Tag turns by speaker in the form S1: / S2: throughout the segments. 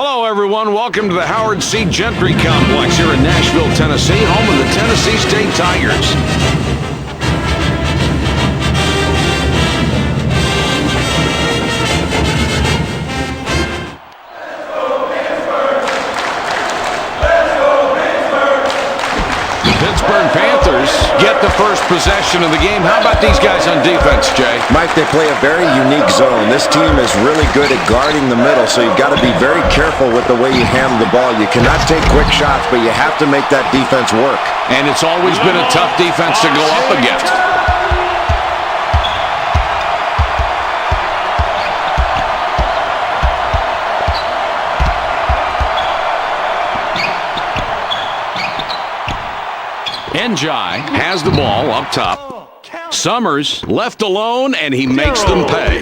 S1: Hello, everyone. Welcome to the Howard C. Gentry Complex here in Nashville, Tennessee, home of the Tennessee State Tigers. Pittsburgh Panthers get the first possession of the game. How about these guys on defense, Jay?
S2: Mike, they play a very unique zone. This team is really good at guarding the middle, so you've got to be very careful with the way you handle the ball. You cannot take quick shots, but you have to make that defense work.
S1: And it's always been a tough defense to go up against. Njai has the ball up top. Summers left alone, and he makes them pay.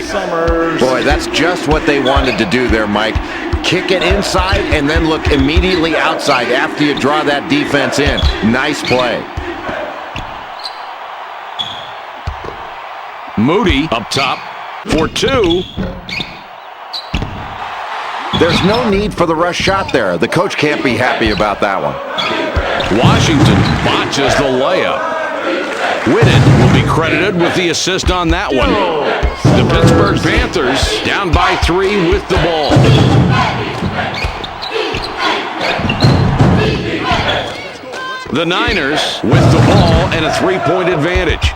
S2: Boy, that's just what they wanted to do there, Mike. Kick it inside and then look immediately outside after you draw that defense in. Nice play.
S1: Moody up top for two.
S2: There's no need for the rush shot there. The coach can't be happy about that one.
S1: Washington botches the layup. Whitted will be credited with the assist on that one. The Pittsburgh Panthers down by 3 with the ball. The Niners with the ball and a 3-point advantage.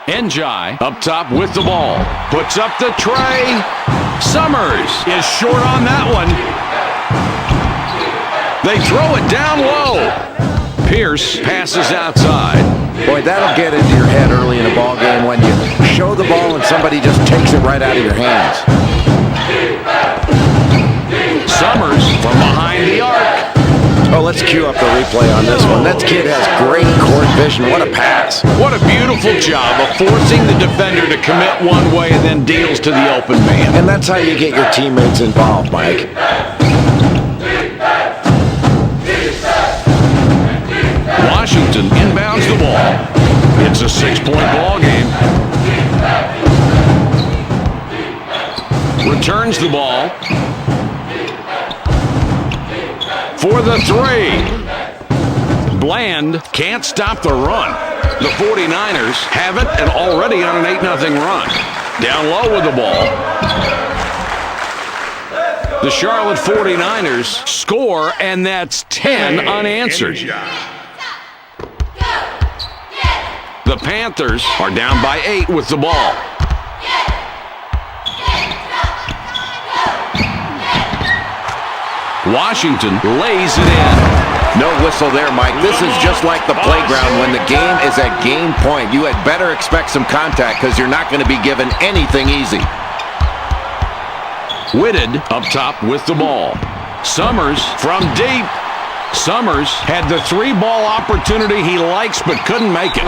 S1: Njai up top with the ball. Puts up the tray. Summers is short on that one. They throw it down low. Pierce passes outside.
S2: Boy, that'll get into your head early in a ball game when you show the ball and somebody just takes it right out of your hands. Summers from behind the arc. Oh, let's cue up the replay on this one. That kid has great court vision. What a pass.
S1: What a beautiful job of forcing the defender to commit one way and then deals to the open man.
S2: And that's how you get your teammates involved, Mike.
S1: Washington inbounds the ball. It's a 6-point ball game. Returns the ball. For the 3. Bland can't stop the run. The 49ers have it and already on an 8-0 run. Down low with the ball. The Charlotte 49ers score, and that's 10 unanswered. The Panthers are down by 8 with the ball. Washington lays it in.
S2: No whistle there, Mike. This is just like the playground when the game is at game point. You had better expect some contact because you're not going to be given anything easy.
S1: Whitted up top with the ball. Summers from deep. Summers had the 3-ball opportunity he likes but couldn't make it.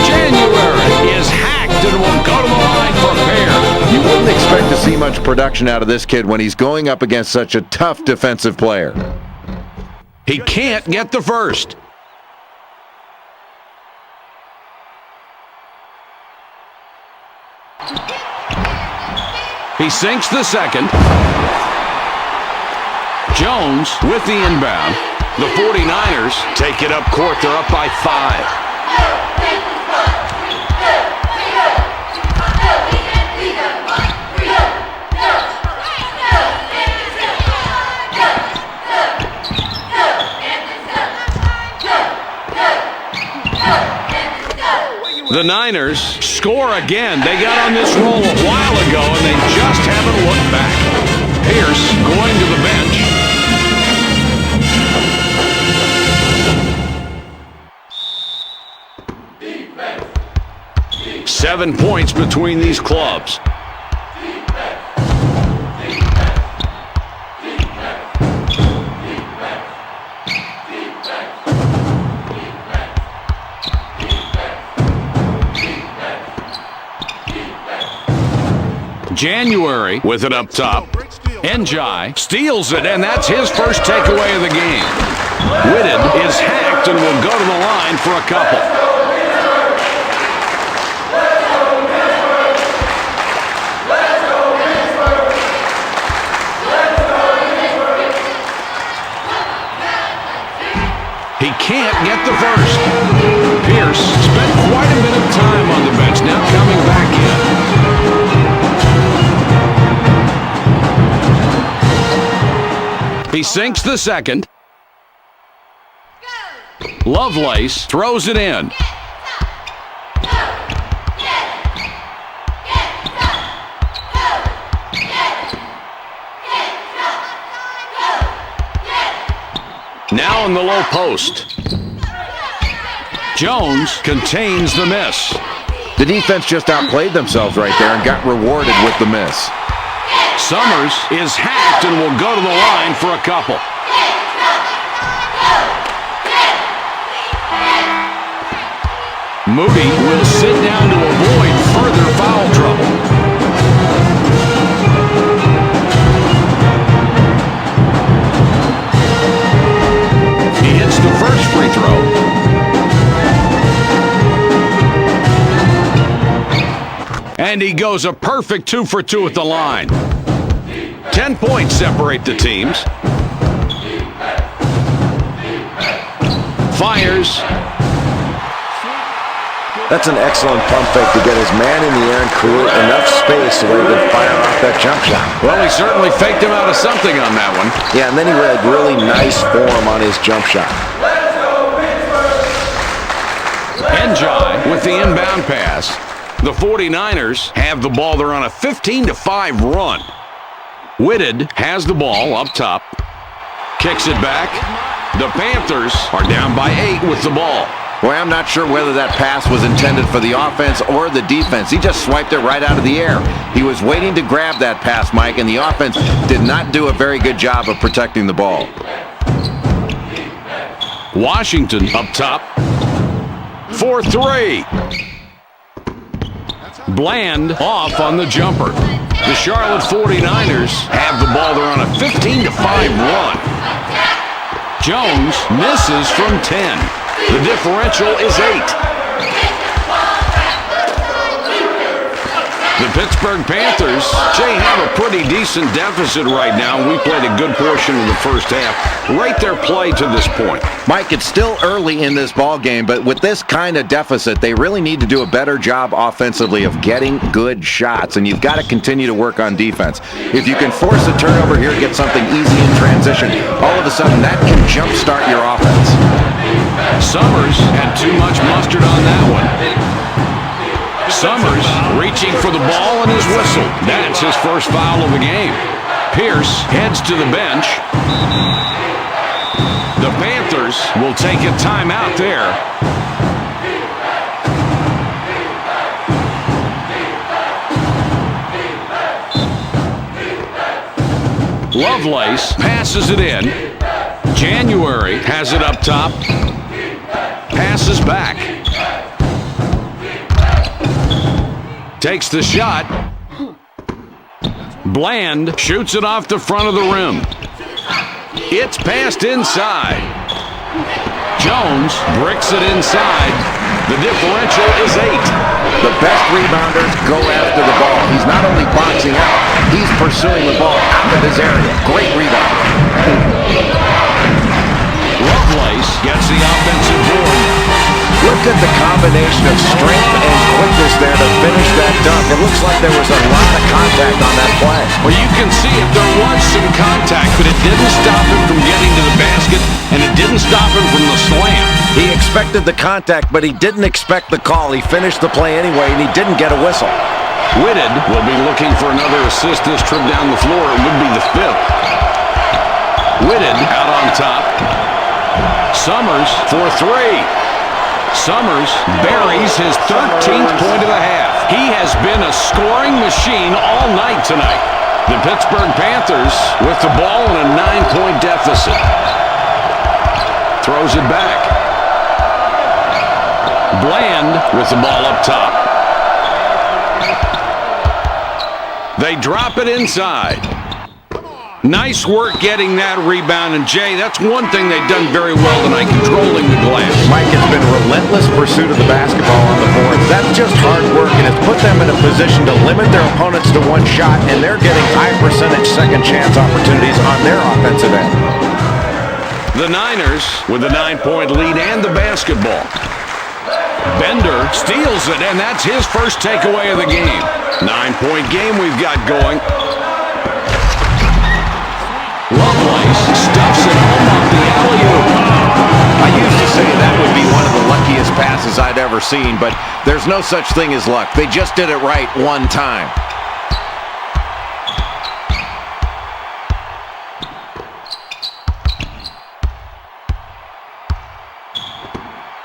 S1: January is hacked and will go to the line for a pair.
S2: You wouldn't expect to see much production out of this kid when he's going up against such a tough defensive player.
S1: He can't get the first. He sinks the second. Jones with the inbound. The 49ers take it up court. They're up by 5. The Niners score again. They got on this roll a while ago, and they just haven't looked back. Pierce going to the bench. 7 points between these clubs. January with it up top. Njai steals it, and that's his first takeaway of the game. Whitted is hacked and will go to the line for a couple. He can't get the first. Pierce spent quite a bit of time on the bench, now coming back in. He sinks the second. Lovelace throws it in. Now in the low post. Jones contains the miss.
S2: The defense just outplayed themselves right there and got rewarded with the miss.
S1: Summers is hacked and will go to the line for a couple. Moody will sit down to avoid further foul trouble. He hits the first free throw. And he goes a perfect 2 for 2 at the line. 10 points separate the teams. Fires.
S2: That's an excellent pump fake to get his man in the air and create enough space so he could fire off that jump shot.
S1: Well, he certainly faked him out of something on that one.
S2: Yeah, and then he had really nice form on his jump shot.
S1: Njai with the inbound pass. The 49ers have the ball. They're on a 15-5 run. Whitted has the ball up top. Kicks it back. The Panthers are down by 8 with the ball.
S2: Boy, I'm not sure whether that pass was intended for the offense or the defense. He just swiped it right out of the air. He was waiting to grab that pass, Mike, and the offense did not do a very good job of protecting the ball.
S1: Washington up top. For 3. Bland off on the jumper. The Charlotte 49ers have the ball. They're on a 15-5 run. Jones misses from 10. The differential is 8. The Pittsburgh Panthers, they have a pretty decent deficit right now. We played a good portion of the first half. Rate their play to this point.
S2: Mike, it's still early in this ball game, but with this kind of deficit, they really need to do a better job offensively of getting good shots, and you've got to continue to work on defense. If you can force a turnover here, get something easy in transition, all of a sudden that can jumpstart your offense.
S1: Summers had too much mustard on that one. Summers reaching for the ball and his whistle. That's his first foul of the game. Pierce heads to the bench. The Panthers will take a timeout there. Lovelace passes it in. January has it up top. Passes back. Takes the shot. Bland shoots it off the front of the rim. It's passed inside. Jones bricks it inside. The differential is 8.
S2: The best rebounders go after the ball. He's not only boxing out, he's pursuing the ball out of his area. Great rebound.
S1: Lovelace gets the offensive board.
S2: Look at the combination of strength and quickness there to finish that dunk. It looks like there was a lot of contact on that play.
S1: Well, you can see it. There was some contact, but it didn't stop him from getting to the basket, and it didn't stop him from the slam.
S2: He expected the contact, but he didn't expect the call. He finished the play anyway, and he didn't get a whistle.
S1: Whitted will be looking for another assist this trip down the floor. It would be the 5th. Whitted out on top. Summers for 3. Summers buries his 13th point of the half. He has been a scoring machine all night tonight. The Pittsburgh Panthers with the ball in a 9-point deficit. Throws it back. Bland with the ball up top. They drop it inside. Nice work getting that rebound. And, Jay, that's one thing they've done very well tonight, controlling the glass.
S2: Mike, it's been relentless pursuit of the basketball on the boards. That's just hard work, and it's put them in a position to limit their opponents to one shot, and they're getting high-percentage second-chance opportunities on their offensive end.
S1: The Niners with a 9-point lead and the basketball. Bender steals it, and that's his first takeaway of the game. 9-point game we've got going. Lovelace stuffs it home off the alley-oop.
S2: I used to say that would be one of the luckiest passes I'd ever seen, but there's no such thing as luck. They just did it right one time.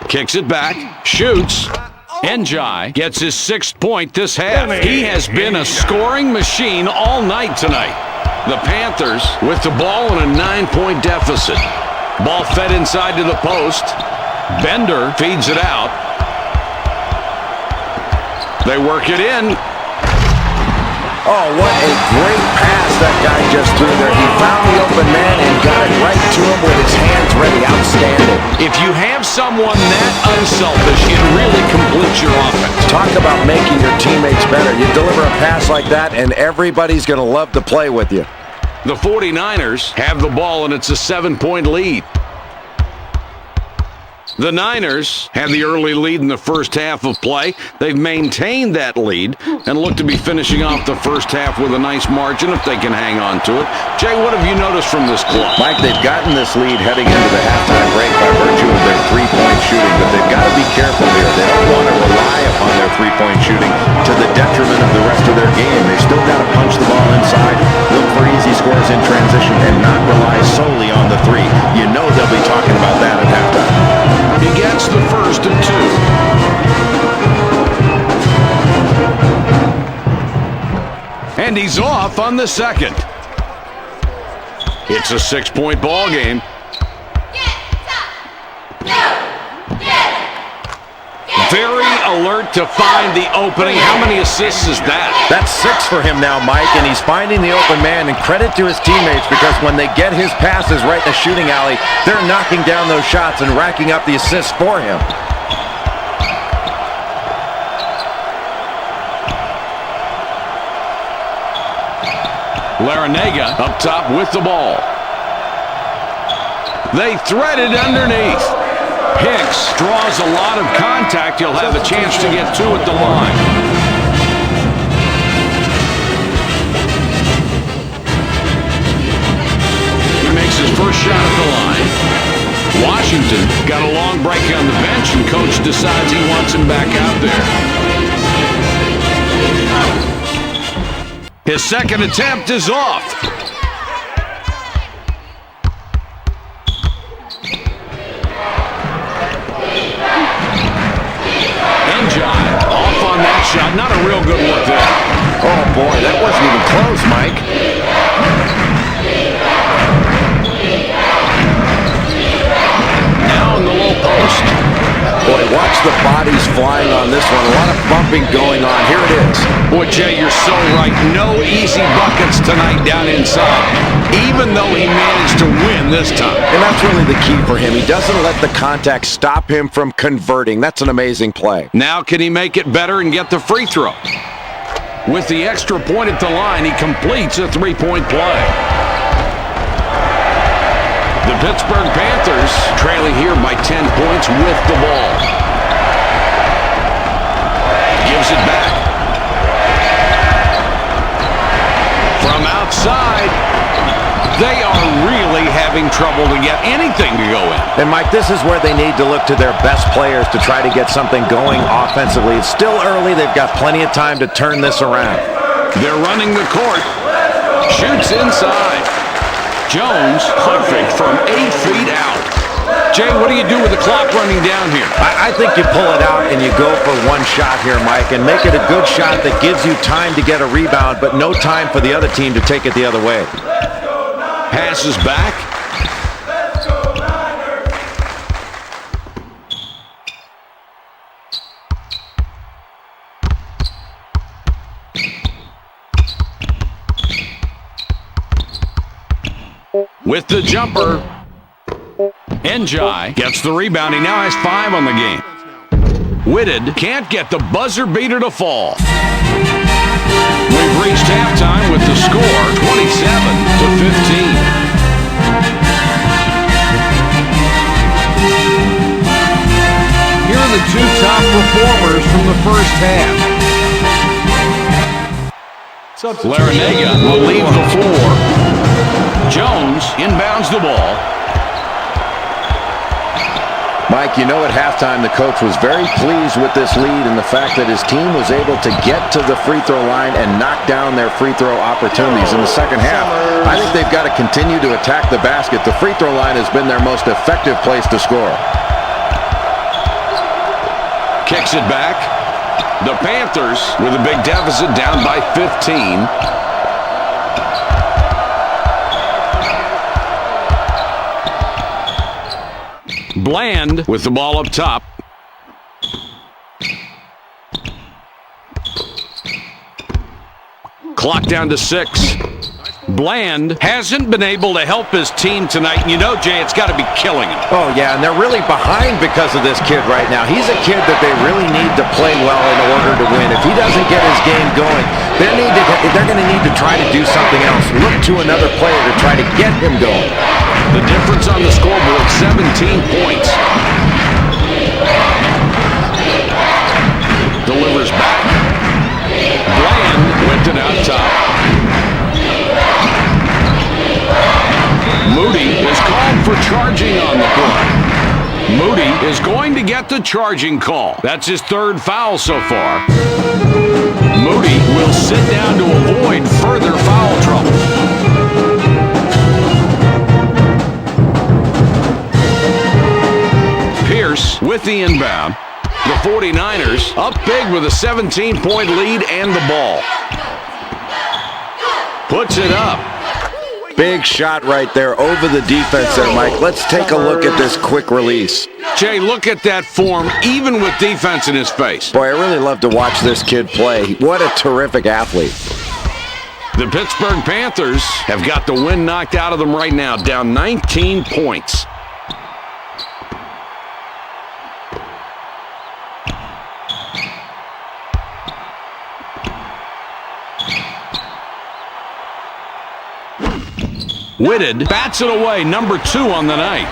S1: Kicks it back, shoots. Njai gets his 6th point this half. He has been a scoring machine all night tonight. The Panthers with the ball in a 9-point deficit. Ball fed inside to the post. Bender feeds it out. They work it in.
S2: Oh, what a great pass that guy just threw there. He found the open man and got it right to him with his hands ready. Outstanding.
S1: If you have someone that unselfish, it really completes your offense.
S2: Talk about making your teammates better. You deliver a pass like that, and everybody's going to love to play with you.
S1: The 49ers have the ball, and it's a 7-point lead. The Niners had the early lead in the first half of play. They've maintained that lead and look to be finishing off the first half with a nice margin if they can hang on to it. Jay, what have you noticed from this club?
S2: Mike, they've gotten this lead heading into the halftime break by virtue of their three-point shooting, but they've got to be careful here. They don't want to rely upon their three-point shooting to the detriment of the rest of their game. They've still got to punch the ball inside, look for easy scores in transition, and not rely solely on the three. You know they'll be talking about that at halftime.
S1: He gets the first and 2. And he's off on the second. It's a 6-point ball game. Very alert to find the opening. How many assists is that?
S2: That's 6 for him now, Mike, and he's finding the open man, and credit to his teammates because when they get his passes right in the shooting alley, they're knocking down those shots and racking up the assists for him.
S1: Larinaga up top with the ball. They thread it underneath. Hicks draws a lot of contact. He'll have a chance to get 2 at the line. He makes his first shot at the line. Washington got a long break on the bench, and coach decides he wants him back out there. His second attempt is off. Off on that shot. Not a real good look there.
S2: Oh, boy, that wasn't even close, Mike.
S1: Now in the low post.
S2: Boy, watch the bodies flying on this one. A lot of bumping going on. Here it is.
S1: Boy, Jay, you're so right. No easy buckets tonight down inside, even though he managed to win this time.
S2: And that's really the key for him. He doesn't let the contact stop him from converting. That's an amazing play.
S1: Now can he make it better and get the free throw? With the extra point at the line, he completes a 3-point play. The Pittsburgh Panthers trailing here by 10 points with the ball. Gives it back. From outside, they are really having trouble to get anything to go in.
S2: And, Mike, this is where they need to look to their best players to try to get something going offensively. It's still early. They've got plenty of time to turn this around.
S1: They're running the court. Shoots inside. Jones, perfect from 8 feet out. Jay, what do you do with the clock running down here?
S2: I think you pull it out and you go for one shot here, Mike, and make it a good shot that gives you time to get a rebound, but no time for the other team to take it the other way.
S1: Passes back. with the jumper. Njai gets the rebound. He now has 5 on the game. Whitted can't get the buzzer beater to fall. We've reached halftime with the score 27-15. Here are the 2 top performers from the first half. Larinaga will leave the floor. Jones inbounds the ball.
S2: Mike, you know at halftime the coach was very pleased with this lead and the fact that his team was able to get to the free throw line and knock down their free throw opportunities in the second half. I think they've got to continue to attack the basket. The free throw line has been their most effective place to score.
S1: Kicks it back. The Panthers with a big deficit, down by 15. Bland with the ball up top. Clock down to 6. Bland hasn't been able to help his team tonight. And you know, Jay, it's got to be killing him.
S2: Oh, yeah, and they're really behind because of this kid right now. He's a kid that they really need to play well in order to win. If he doesn't get his game going, they're going to need to try to do something else. Look to another player to try to get him going.
S1: The difference on the scoreboard, 17 points. Delivers back. Bland whipped it out top. Moody is called for charging on the play. Moody is going to get the charging call. That's his 3rd foul so far. Moody will sit down to avoid further foul trouble. Pierce with the inbound. The 49ers up big with a 17-point lead and the ball. Puts it up.
S2: Big shot right there over the defense there, Mike. Let's take a look at this quick release.
S1: Jay, look at that form, even with defense in his face.
S2: Boy, I really love to watch this kid play. What a terrific athlete.
S1: The Pittsburgh Panthers have got the wind knocked out of them right now, down 19 points. Whitted bats it away, number 2 on the night.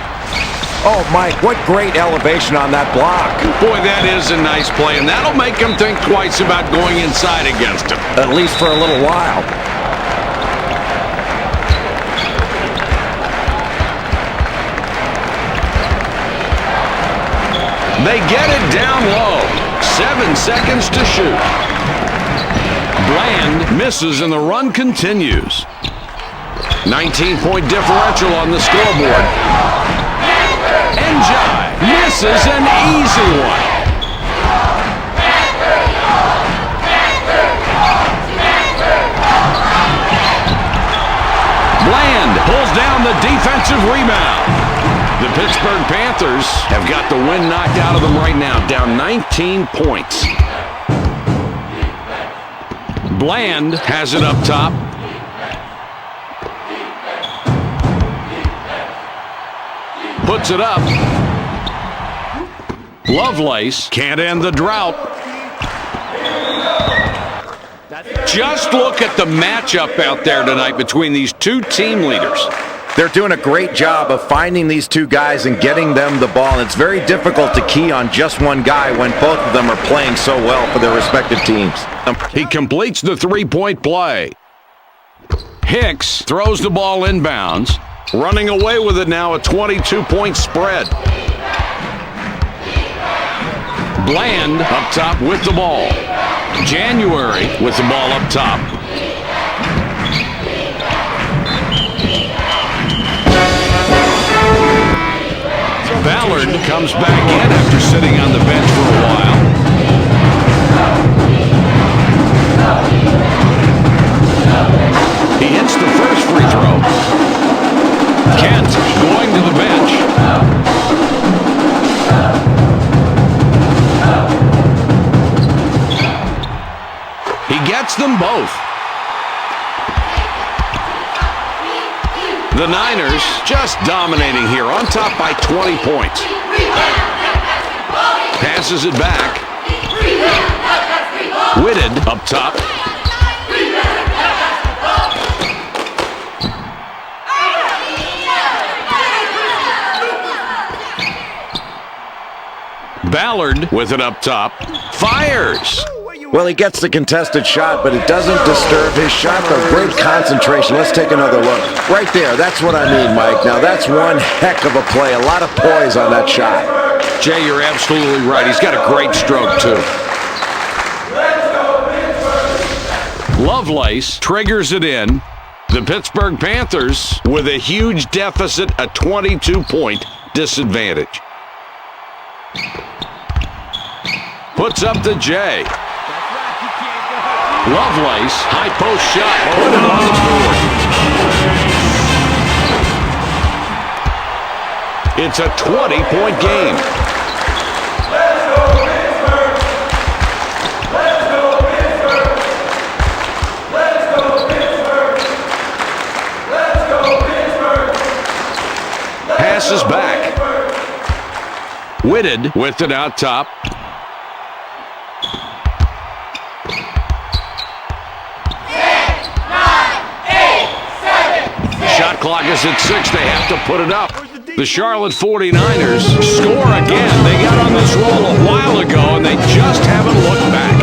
S2: Oh, Mike, what great elevation on that block.
S1: Boy, that is a nice play, and that'll make him think twice about going inside against him.
S2: At least for a little while.
S1: They get it down low. 7 seconds to shoot. Bland misses, and the run continues. 19-point differential on the scoreboard. Njai misses an easy one. Bland pulls down the defensive rebound. The Pittsburgh Panthers have got the wind knocked out of them right now, down 19 points. Bland has it up top. Puts it up. Lovelace can't end the drought. Just look at the matchup out there tonight between these 2 team leaders.
S2: They're doing a great job of finding these 2 guys and getting them the ball. And it's very difficult to key on just one guy when both of them are playing so well for their respective teams.
S1: He completes the 3-point play. Hicks throws the ball inbounds. Running away with it now, a 22-point spread. Bland up top with the ball. January with the ball up top. Ballard comes back in after sitting on the bench for a while. He hits the first free throw. Kent going to the bench. He gets them both. The Niners just dominating here, on top by 20 points. Passes it back. Whitted up top. Ballard with it up top. Fires.
S2: Well, he gets the contested shot, but it doesn't disturb his shot, though. Great concentration. Let's take another look. Right there, that's what I mean, Mike. Now, that's one heck of a play. A lot of poise on that shot.
S1: Jay, you're absolutely right. He's got a great stroke, too. Lovelace triggers it in. The Pittsburgh Panthers with a huge deficit, a 22-point disadvantage. Puts up the J. Lovelace, high post shot, put it on the board. It's a 20-point game.
S3: Let's go Pittsburgh! Let's go Pittsburgh! Let's go Pittsburgh! Let's go Pittsburgh!
S1: Passes back. Whitted with it out top. Shot clock is at 6. They have to put it up. The Charlotte 49ers score again. They got on this roll a while ago, and they just haven't looked back.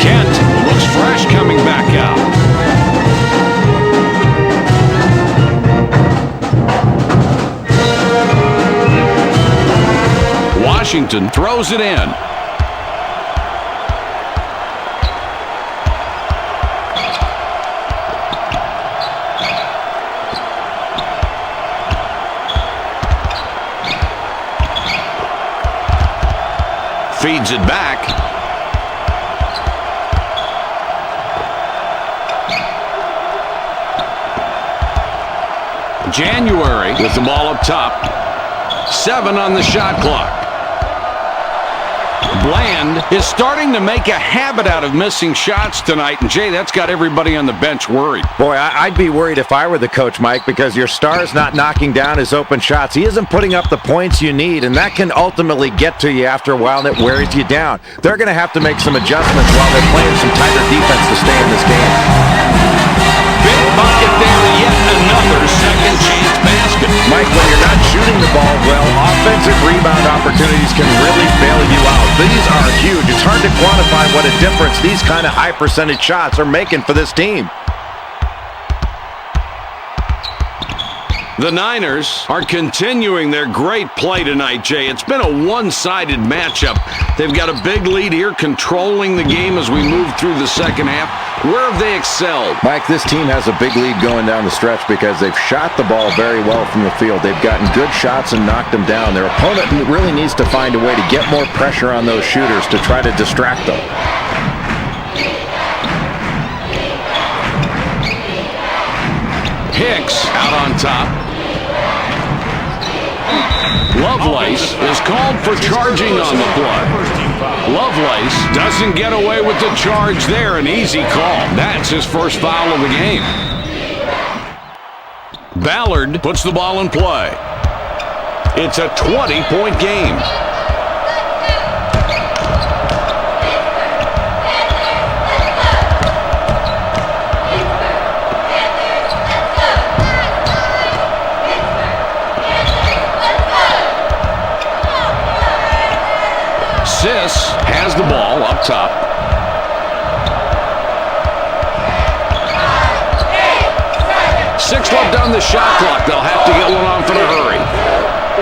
S1: Kent looks fresh coming back out. Washington throws it in. Feeds it back. January with the ball up top. 7 on the shot clock. Bland is starting to make a habit out of missing shots tonight, and Jay, that's got everybody on the bench worried.
S2: Boy, I'd be worried if I were the coach, Mike, because your star's not knocking down his open shots. He isn't putting up the points you need, and that can ultimately get to you after a while, and it wears you down. They're going to have to make some adjustments while they're playing some tighter defense to stay in this game.
S1: Big bucket there, yet another second chance basket.
S2: Mike, when you're not shooting the ball well, offensive rebound opportunities can really bail you out. These are huge. It's hard to quantify what a difference these kind of high percentage shots are making for this team.
S1: The Niners are continuing their great play tonight, Jay. It's been a one-sided matchup. They've got a big lead here, controlling the game as we move through the second half. Where have they excelled?
S2: Mike, this team has a big lead going down the stretch because they've shot the ball very well from the field. They've gotten good shots and knocked them down. Their opponent really needs to find a way to get more pressure on those shooters to try to distract them.
S1: Hicks out on top. Lovelace is called for charging on the play. Lovelace doesn't get away with the charge there. An easy call. That's his first foul of the game. Ballard puts the ball in play. It's a 20-point game. Sis has the ball up top. Six left on the shot clock. They'll have to get one on for the hurry.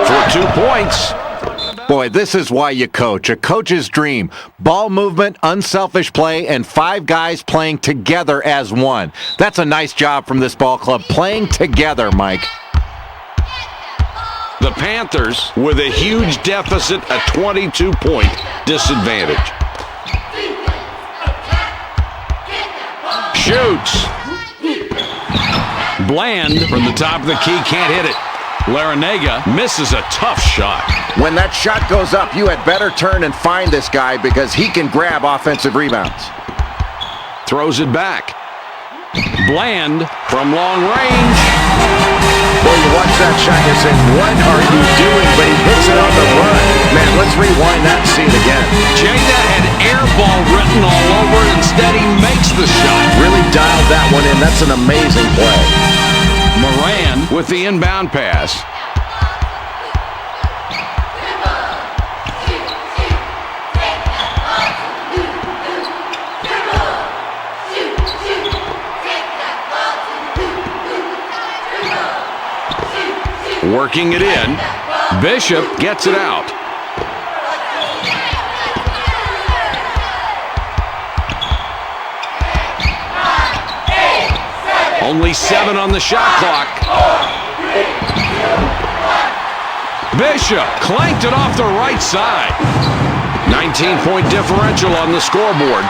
S1: For 2 points.
S2: Boy, this is why you coach. A coach's dream. Ball movement, unselfish play, and 5 guys playing together as one. That's a nice job from this ball club, playing together, Mike.
S1: The Panthers with a huge deficit, a 22-point disadvantage. Shoots. Bland from the top of the key, can't hit it. Larinaga misses a tough shot.
S2: When that shot goes up, you had better turn and find this guy because he can grab offensive rebounds.
S1: Throws it back. Bland from long range.
S2: Boy, you watch that shot, you say, what are you doing? But he hits it on the run. Man, let's rewind that and see it again.
S1: Jay, that had air ball written all over it. Instead, he makes the shot.
S2: Really dialed that one in. That's an amazing play.
S1: Moran with the inbound pass. Working it in. Bishop gets it out. Only 7 on the shot clock. Bishop clanked it off the right side. 19-point differential on the scoreboard.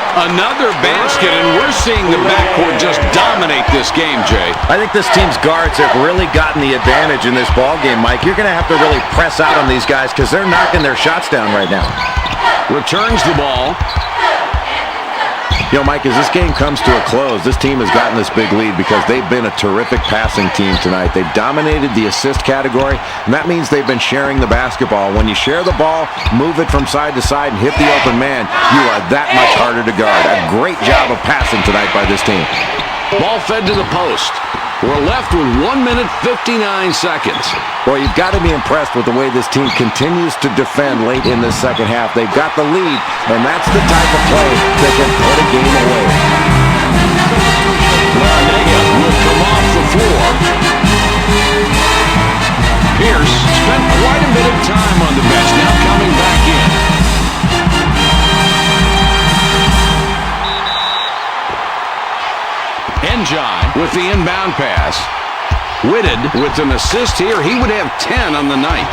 S1: Another basket, and we're seeing the backcourt just dominate this game, Jay.
S2: I think this team's guards have really gotten the advantage in this ball game, Mike. You're going to have to really press out on these guys because they're knocking their shots down right now.
S1: Returns the ball.
S2: You know, Mike, as this game comes to a close, this team has gotten this big lead because they've been a terrific passing team tonight. They've dominated the assist category, and that means they've been sharing the basketball. When you share the ball, move it from side to side, and hit the open man, you are that much harder to guard. A great job of passing tonight by this team.
S1: Ball fed to the post. We're left with 1 minute, 59 seconds.
S2: Boy, you've got to be impressed with the way this team continues to defend late in this second half. They've got the lead, and that's the type of play that can put a game away.
S1: Larnega will come off the floor. Pierce spent quite a bit of time on the bench, now coming back in. Njai with the inbound pass. Whitted with an assist here. He would have 10 on the night.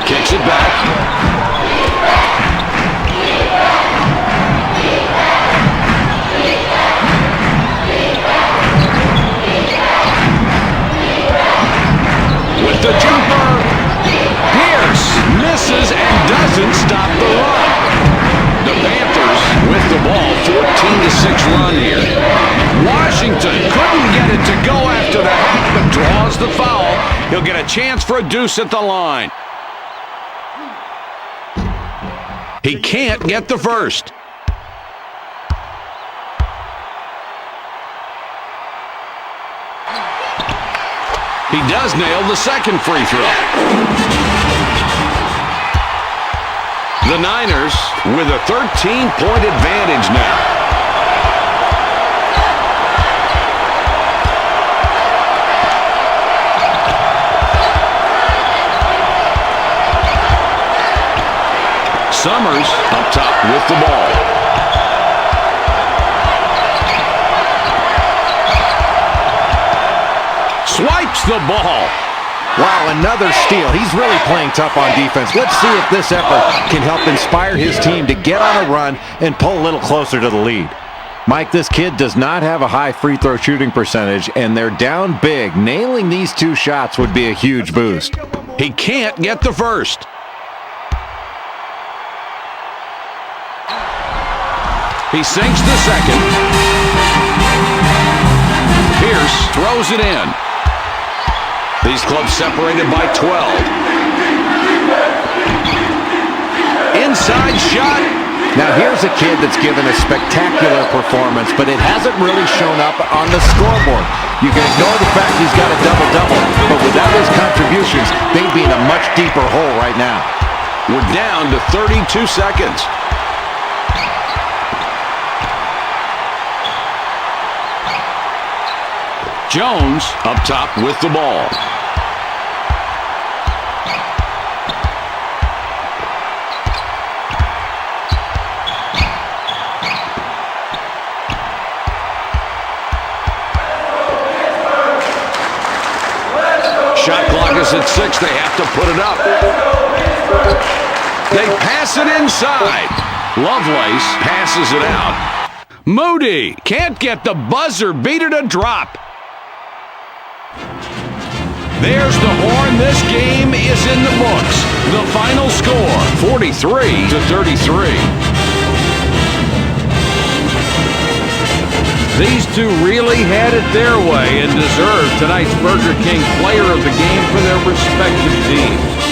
S1: Kicks it back. With the jumper. Pierce misses and doesn't stop the run. The Panthers with the ball, 14-6 run here. Washington couldn't get it to go after the half, but draws the foul. He'll get a chance for a deuce at the line. He can't get the first. He does nail the second free throw. The Niners with a 13-point advantage now. Summers up top with the ball. Swipes the ball.
S2: Wow, another steal. He's really playing tough on defense. Let's see if this effort can help inspire his team to get on a run and pull a little closer to the lead. Mike, this kid does not have a high free throw shooting percentage, and they're down big. Nailing these 2 shots would be a huge boost.
S1: He can't get the first. He sinks the second. Pierce throws it in. These clubs separated by 12. Inside shot.
S2: Now here's a kid that's given a spectacular performance, but it hasn't really shown up on the scoreboard. You can ignore the fact he's got a double-double, but without his contributions, they'd be in a much deeper hole right now.
S1: We're down to 32 seconds. Jones up top with the ball. Shot clock is at 6. They have to put it up. They pass it inside. Lovelace passes it out. Moody can't get the buzzer beater to drop. There's the horn. This game is in the books. The final score, 43-33. These two really had it their way and deserved tonight's Burger King Player of the Game for their respective teams.